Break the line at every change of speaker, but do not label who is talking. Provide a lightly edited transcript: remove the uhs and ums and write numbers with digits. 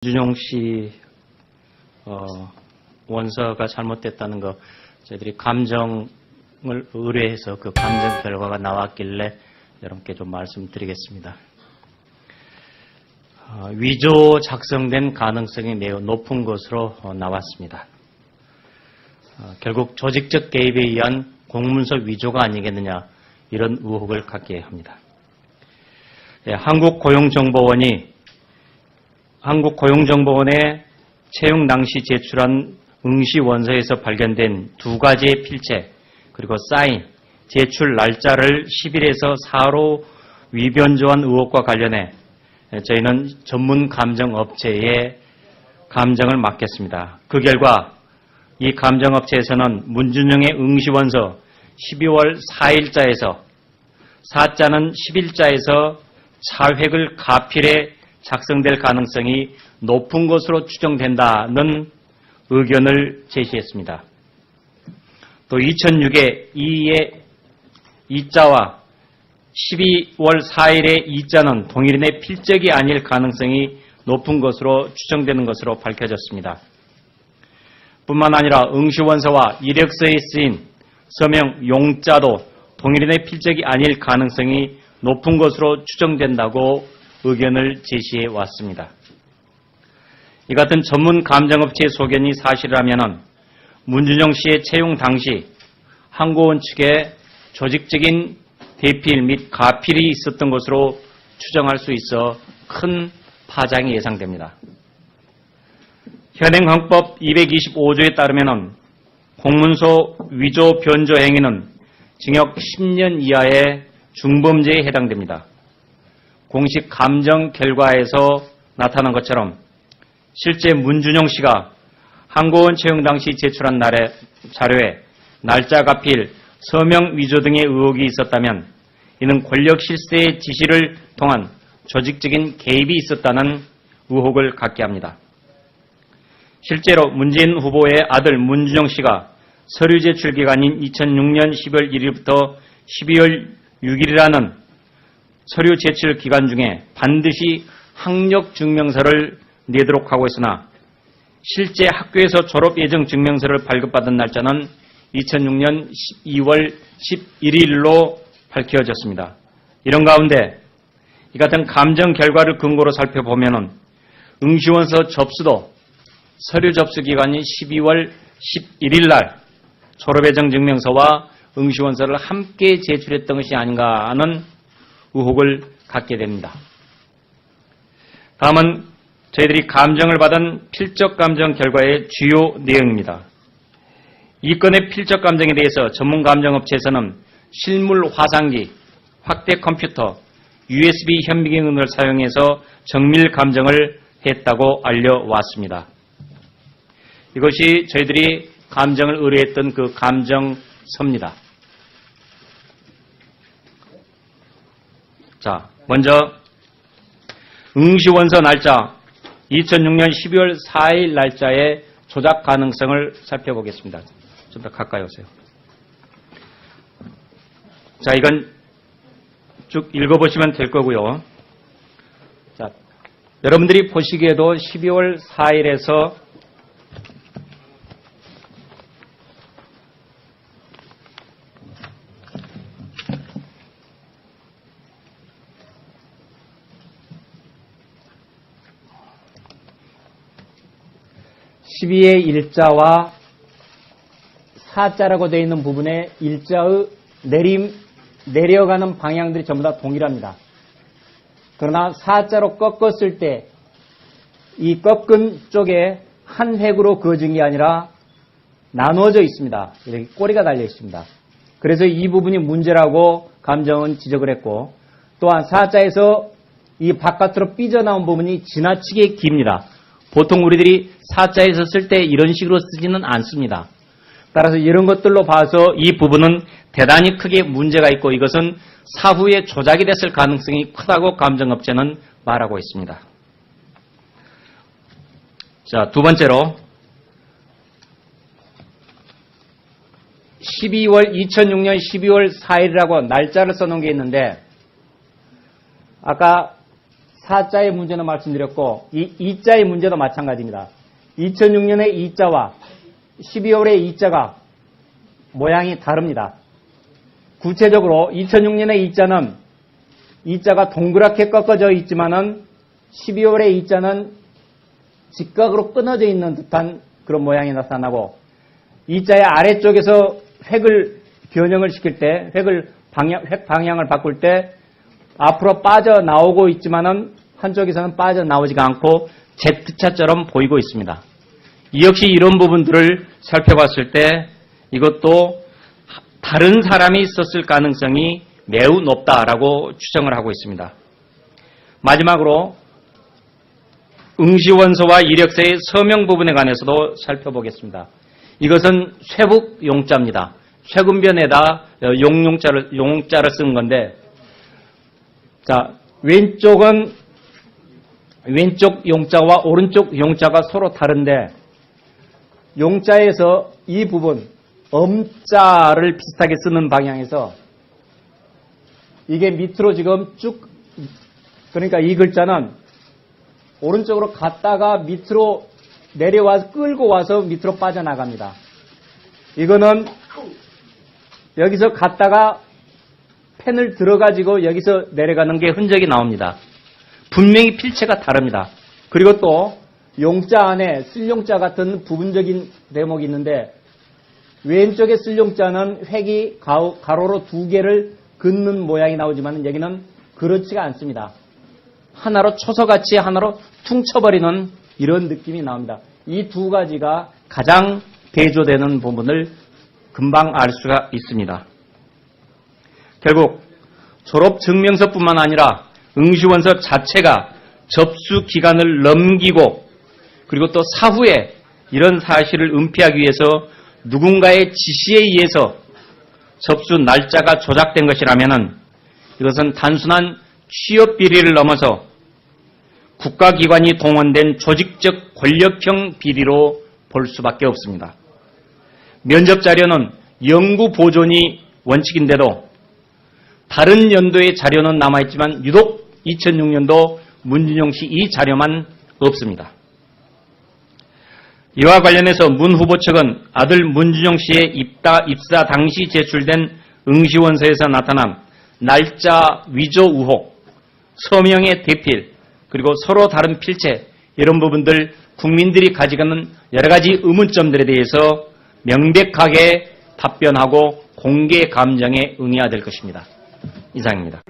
문준용 씨 원서가 잘못됐다는 거 저희들이 감정을 의뢰해서 그 감정 결과가 나왔길래 여러분께 좀 말씀드리겠습니다. 위조 작성된 가능성이 매우 높은 것으로 나왔습니다. 결국 조직적 개입에 의한 공문서 위조가 아니겠느냐 이런 의혹을 갖게 합니다. 한국고용정보원의 채용 당시 제출한 응시 원서에서 발견된 두 가지의 필체 그리고 사인, 제출 날짜를 10일에서 4로 위변조한 의혹과 관련해 저희는 전문 감정업체에 감정을 맡겼습니다. 그 결과 이 감정업체에서는 문준용의 응시원서 12월 4일자에서 사자는 10일자에서 차획을 가필해 작성될 가능성이 높은 것으로 추정된다는 의견을 제시했습니다. 또 2006의 2의 2자와 12월 4일의 2자는 동일인의 필적이 아닐 가능성이 높은 것으로 추정되는 것으로 밝혀졌습니다. 뿐만 아니라 응시원서와 이력서에 쓰인 서명 용자도 동일인의 필적이 아닐 가능성이 높은 것으로 추정된다고 의견을 제시해 왔습니다. 이 같은 전문 감정업체의 소견이 사실이라면 문준용 씨의 채용 당시 항공원 측에 조직적인 대필 및 가필이 있었던 것으로 추정할 수 있어 큰 파장이 예상됩니다. 현행헌법 225조에 따르면 공문서 위조 변조 행위는 징역 10년 이하의 중범죄에 해당됩니다. 공식 감정 결과에서 나타난 것처럼 실제 문준용 씨가 항공원 채용 당시 제출한 날의 자료에 날짜 가필, 서명 위조 등의 의혹이 있었다면 이는 권력 실세의 지시를 통한 조직적인 개입이 있었다는 의혹을 갖게 합니다. 실제로 문재인 후보의 아들 문준용 씨가 서류 제출 기간인 2006년 10월 1일부터 12월 6일이라는 서류 제출 기간 중에 반드시 학력 증명서를 내도록 하고 있으나 실제 학교에서 졸업 예정 증명서를 발급받은 날짜는 2006년 12월 11일로 밝혀졌습니다. 이런 가운데 이 같은 감정 결과를 근거로 살펴보면 응시원서 접수도 서류 접수 기간인 12월 11일 날 졸업 예정 증명서와 응시원서를 함께 제출했던 것이 아닌가 하는 의혹을 갖게 됩니다. 다음은 저희들이 감정을 받은 필적 감정 결과의 주요 내용입니다. 이 건의 필적 감정에 대해서 전문 감정업체에서는 실물 화상기, 확대 컴퓨터, USB 현미경 등을 사용해서 정밀 감정을 했다고 알려왔습니다. 이것이 저희들이 감정을 의뢰했던 그 감정서입니다. 자, 먼저 응시원서 날짜 2006년 12월 4일 날짜의 조작 가능성을 살펴보겠습니다. 좀 더 가까이 오세요. 자, 이건 쭉 읽어보시면 될 거고요. 자, 여러분들이 보시기에도 12월 4일에서 (12의) 일자와 사자라고 되어 있는 부분에 일자의 내려가는 방향들이 전부 다 동일합니다. 그러나 사자로 꺾었을 때 이 꺾은 쪽에 한 획으로 그어진 게 아니라 나누어져 있습니다. 이렇게 꼬리가 달려 있습니다. 그래서 이 부분이 문제라고 감정은 지적을 했고, 또한 사자에서 이 바깥으로 삐져나온 부분이 지나치게 깁니다. 보통 우리들이 사자에서 쓸 때 이런 식으로 쓰지는 않습니다. 따라서 이런 것들로 봐서 이 부분은 대단히 크게 문제가 있고 이것은 사후에 조작이 됐을 가능성이 크다고 감정업체는 말하고 있습니다. 자, 두 번째로 2006년 12월 4일이라고 날짜를 써놓은 게 있는데 아까 4자의 문제는 말씀드렸고 이 2자의 문제도 마찬가지입니다. 2006년의 2자와 12월의 2자가 모양이 다릅니다. 구체적으로 2006년의 2자는 2자가 동그랗게 꺾어져 있지만은 12월의 2자는 직각으로 끊어져 있는 듯한 그런 모양이 나타나고 2자의 아래쪽에서 획을 변형을 시킬 때 획 방향을 바꿀 때 앞으로 빠져나오고 있지만은 한쪽에서는 빠져나오지가 않고 Z자처럼 보이고 있습니다. 역시 이런 부분들을 살펴봤을 때 이것도 다른 사람이 썼을 가능성이 매우 높다라고 추정을 하고 있습니다. 마지막으로 응시원서와 이력서의 서명 부분에 관해서도 살펴보겠습니다. 이것은 쇄북 용자입니다. 쇄근변에다 용자를 쓴 건데, 자, 왼쪽 용자와 오른쪽 용자가 서로 다른데, 용자에서 이 부분, 엄자를 비슷하게 쓰는 방향에서 이게 밑으로 지금 쭉, 그러니까 이 글자는 오른쪽으로 갔다가 밑으로 내려와서 끌고 와서 밑으로 빠져나갑니다. 이거는 여기서 갔다가 펜을 들어가지고 여기서 내려가는 게 흔적이 나옵니다. 분명히 필체가 다릅니다. 그리고 또 용자 안에 쓸용자 같은 부분적인 대목이 있는데 왼쪽에 쓸용자는 획이 가로로 2개를 긋는 모양이 나오지만 여기는 그렇지가 않습니다. 하나로 초서같이 하나로 퉁쳐버리는 이런 느낌이 나옵니다. 이 두 가지가 가장 대조되는 부분을 금방 알 수가 있습니다. 결국 졸업 증명서뿐만 아니라 응시원서 자체가 접수 기간을 넘기고 그리고 또 사후에 이런 사실을 은폐하기 위해서 누군가의 지시에 의해서 접수 날짜가 조작된 것이라면 이것은 단순한 취업 비리를 넘어서 국가기관이 동원된 조직적 권력형 비리로 볼 수밖에 없습니다. 면접 자료는 영구 보존이 원칙인데도 다른 연도의 자료는 남아있지만 유독 2006년도 문준용 씨 이 자료만 없습니다. 이와 관련해서 문 후보 측은 아들 문준용 씨의 입사 당시 제출된 응시원서에서 나타난 날짜 위조 의혹, 서명의 대필, 그리고 서로 다른 필체 이런 부분들 국민들이 가지고 있는 여러 가지 의문점들에 대해서 명백하게 답변하고 공개 감정에 응해야 될 것입니다. 이상입니다.